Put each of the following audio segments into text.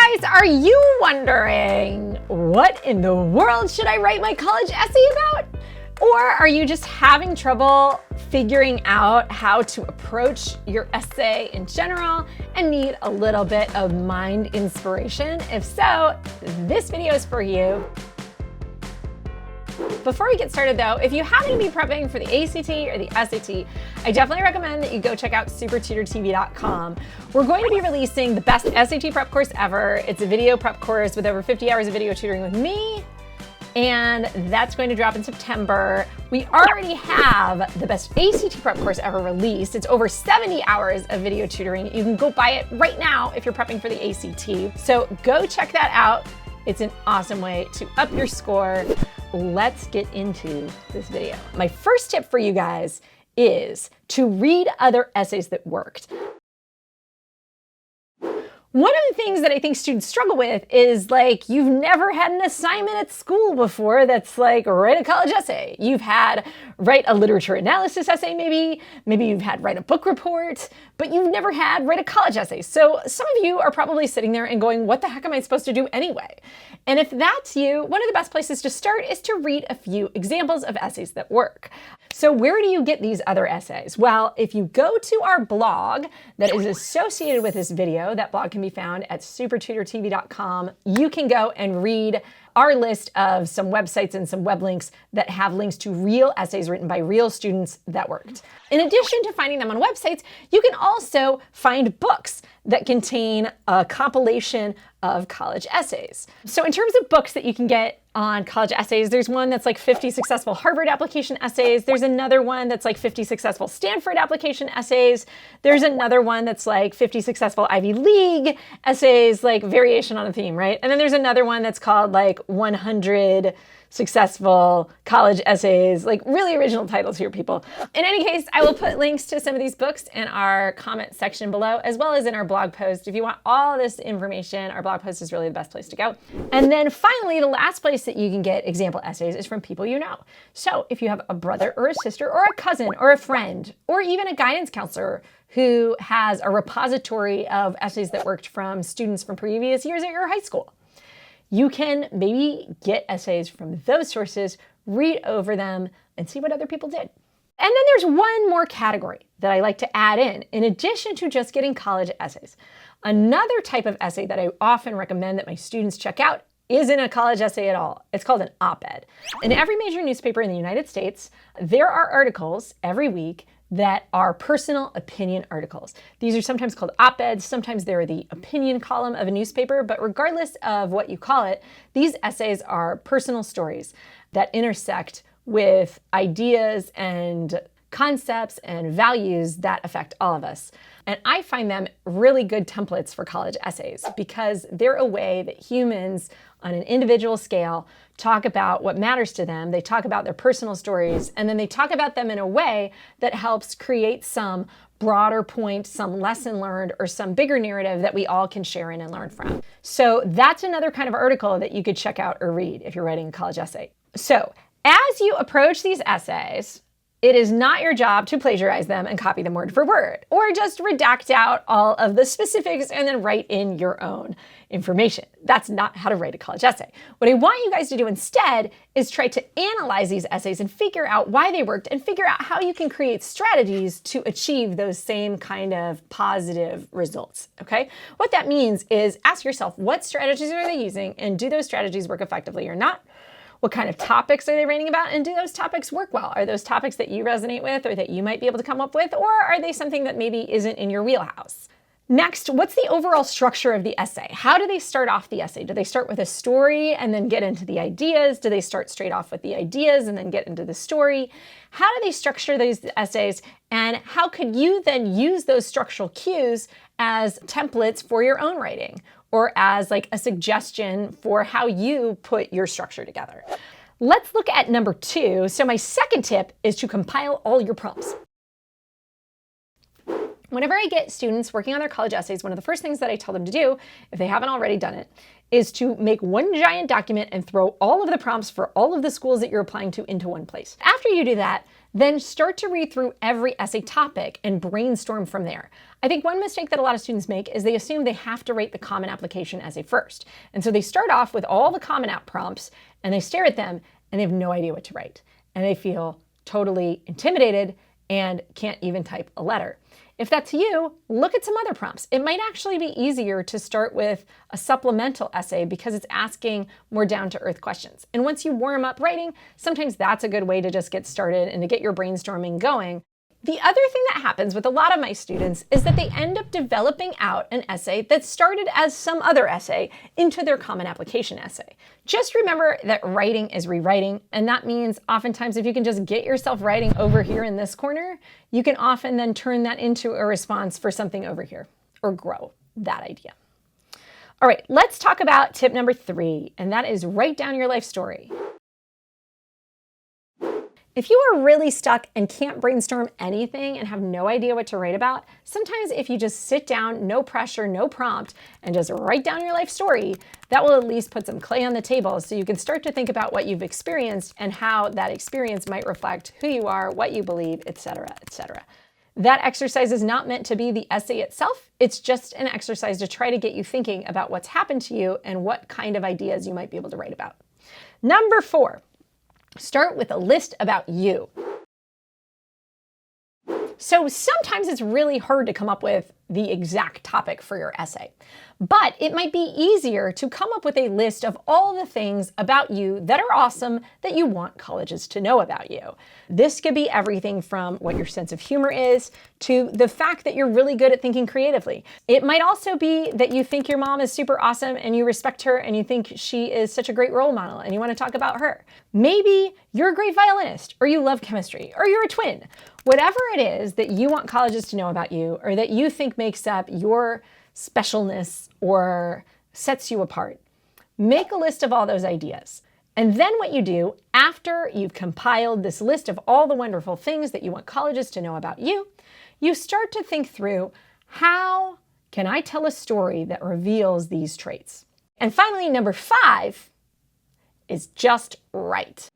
guys, are you wondering what in the world should I write my college essay about? Or are you just having trouble figuring out how to approach your essay in general and need a little bit of mind inspiration? If so, this video is for you. Before we get started though, if you happen to be prepping for the ACT or the SAT, I definitely recommend that you go check out SupertutorTV.com. We're going to be releasing the best SAT prep course ever. It's a video prep course with over 50 hours of video tutoring with me, and that's going to drop in September. We already have the best ACT prep course ever released. It's over 70 hours of video tutoring. You can go buy it right now if you're prepping for the ACT. So go check that out. It's an awesome way to up your score. Let's get into this video. My first tip for you guys is to read other essays that worked. One of the things that I think students struggle with is like, you've never had an assignment at school before that's like, write a college essay. You've had write a literature analysis essay maybe you've had write a book report, but you've never had write a college essay. So some of you are probably sitting there and going, what the heck am I supposed to do anyway? And if that's you, one of the best places to start is to read a few examples of essays that work. So where do you get these other essays? Well, if you go to our blog that is associated with this video, that blog can be found at SupertutorTV.com. You can go and read our list of some websites and some web links that have links to real essays written by real students that worked. In addition to finding them on websites, you can also find books that contain a compilation of college essays. So in terms of books that you can get on college essays, there's one that's like 50 successful Harvard application essays. There's another one that's like 50 successful Stanford application essays. There's another one that's like 50 successful Ivy League essays, like variation on a theme, right? And then there's another one that's called like 100 successful college essays, like really original titles here, people. In any case, I will put links to some of these books in our comment section below, as well as in our blog post. If you want all this information, our blog post is really the best place to go. And then finally, the last place that you can get example essays is from people you know. So if you have a brother or a sister or a cousin or a friend, or even a guidance counselor who has a repository of essays that worked from students from previous years at your high school, you can maybe get essays from those sources, read over them, and see what other people did. And then there's one more category that I like to add in addition to just getting college essays. Another type of essay that I often recommend that my students check out isn't a college essay at all. It's called an op-ed. In every major newspaper in the United States, there are articles every week that are personal opinion articles. These are sometimes called op-eds, sometimes they're the opinion column of a newspaper, but regardless of what you call it, these essays are personal stories that intersect with ideas and concepts and values that affect all of us. And I find them really good templates for college essays because they're a way that humans on an individual scale talk about what matters to them. They talk about their personal stories, and then they talk about them in a way that helps create some broader point, some lesson learned, or some bigger narrative that we all can share in and learn from. So that's another kind of article that you could check out or read if you're writing a college essay. So as you approach these essays, it is not your job to plagiarize them and copy them word for word, or just redact out all of the specifics and then write in your own information. That's not how to write a college essay. What I want you guys to do instead is try to analyze these essays and figure out why they worked and figure out how you can create strategies to achieve those same kind of positive results, okay? What that means is ask yourself, what strategies are they using and do those strategies work effectively or not? What kind of topics are they writing about, and do those topics work well? Are those topics that you resonate with or that you might be able to come up with, or are they something that maybe isn't in your wheelhouse? Next, what's the overall structure of the essay? How do they start off the essay? Do they start with a story and then get into the ideas? Do they start straight off with the ideas and then get into the story? How do they structure these essays, and how could you then use those structural cues as templates for your own writing, or as like a suggestion for how you put your structure together? Let's look at number 2. So my second tip is to compile all your prompts. Whenever I get students working on their college essays, one of the first things that I tell them to do, if they haven't already done it, is to make one giant document and throw all of the prompts for all of the schools that you're applying to into one place. After you do that, Then start to read through every essay topic and brainstorm from there. I think one mistake that a lot of students make is they assume they have to write the Common Application essay first. And so they start off with all the Common App prompts and they stare at them and they have no idea what to write. And they feel totally intimidated and can't even type a letter. If that's you, look at some other prompts. It might actually be easier to start with a supplemental essay because it's asking more down-to-earth questions. And once you warm up writing, sometimes that's a good way to just get started and to get your brainstorming going. The other thing that happens with a lot of my students is that they end up developing out an essay that started as some other essay into their Common Application essay. Just remember that writing is rewriting, and that means oftentimes if you can just get yourself writing over here in this corner, you can often then turn that into a response for something over here, or grow that idea. All right, let's talk about tip number 3, and that is write down your life story. If you are really stuck and can't brainstorm anything and have no idea what to write about, sometimes if you just sit down, no pressure, no prompt, and just write down your life story, that will at least put some clay on the table so you can start to think about what you've experienced and how that experience might reflect who you are, what you believe, etc., etc. That exercise is not meant to be the essay itself. It's just an exercise to try to get you thinking about what's happened to you and what kind of ideas you might be able to write about. Number 4. Start with a list about you. So sometimes it's really hard to come up with the exact topic for your essay, but it might be easier to come up with a list of all the things about you that are awesome that you want colleges to know about you. This could be everything from what your sense of humor is to the fact that you're really good at thinking creatively. It might also be that you think your mom is super awesome and you respect her and you think she is such a great role model and you want to talk about her. Maybe you're a great violinist, or you love chemistry, or you're a twin. Whatever it is that you want colleges to know about you or that you think makes up your specialness or sets you apart, make a list of all those ideas. And then what you do after you've compiled this list of all the wonderful things that you want colleges to know about you, you start to think through, how can I tell a story that reveals these traits? And finally, number 5 is just write.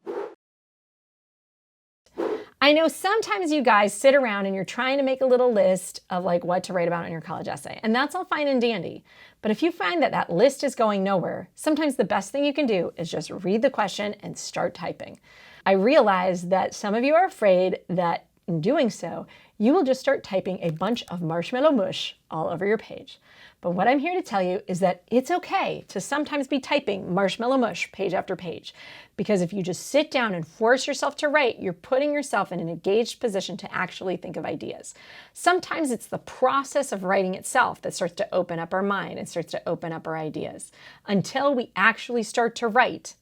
I know sometimes you guys sit around and you're trying to make a little list of like what to write about in your college essay, and that's all fine and dandy. But if you find that that list is going nowhere, sometimes the best thing you can do is just read the question and start typing. I realize that some of you are afraid that in doing so, you will just start typing a bunch of marshmallow mush all over your page. But what I'm here to tell you is that it's okay to sometimes be typing marshmallow mush page after page. Because if you just sit down and force yourself to write, you're putting yourself in an engaged position to actually think of ideas. Sometimes it's the process of writing itself that starts to open up our mind and starts to open up our ideas. Until we actually start to write,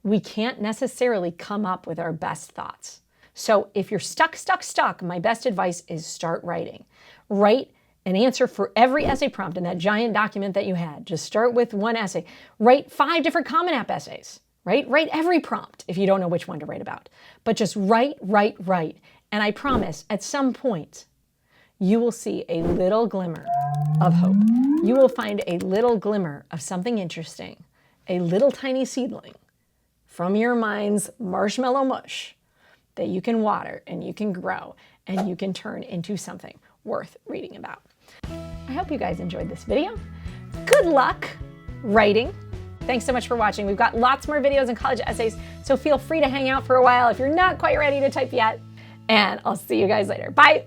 we can't necessarily come up with our best thoughts. So if you're stuck, my best advice is start writing. Write an answer for every essay prompt in that giant document that you had. Just start with one essay. Write 5 different Common App essays, right? Write every prompt if you don't know which one to write about. But just write. And I promise at some point, you will see a little glimmer of hope. You will find a little glimmer of something interesting, a little tiny seedling from your mind's marshmallow mush that you can water and you can grow and you can turn into something worth reading about. I hope you guys enjoyed this video. Good luck writing. Thanks so much for watching. We've got lots more videos and college essays, so feel free to hang out for a while if you're not quite ready to type yet. And I'll see you guys later. Bye.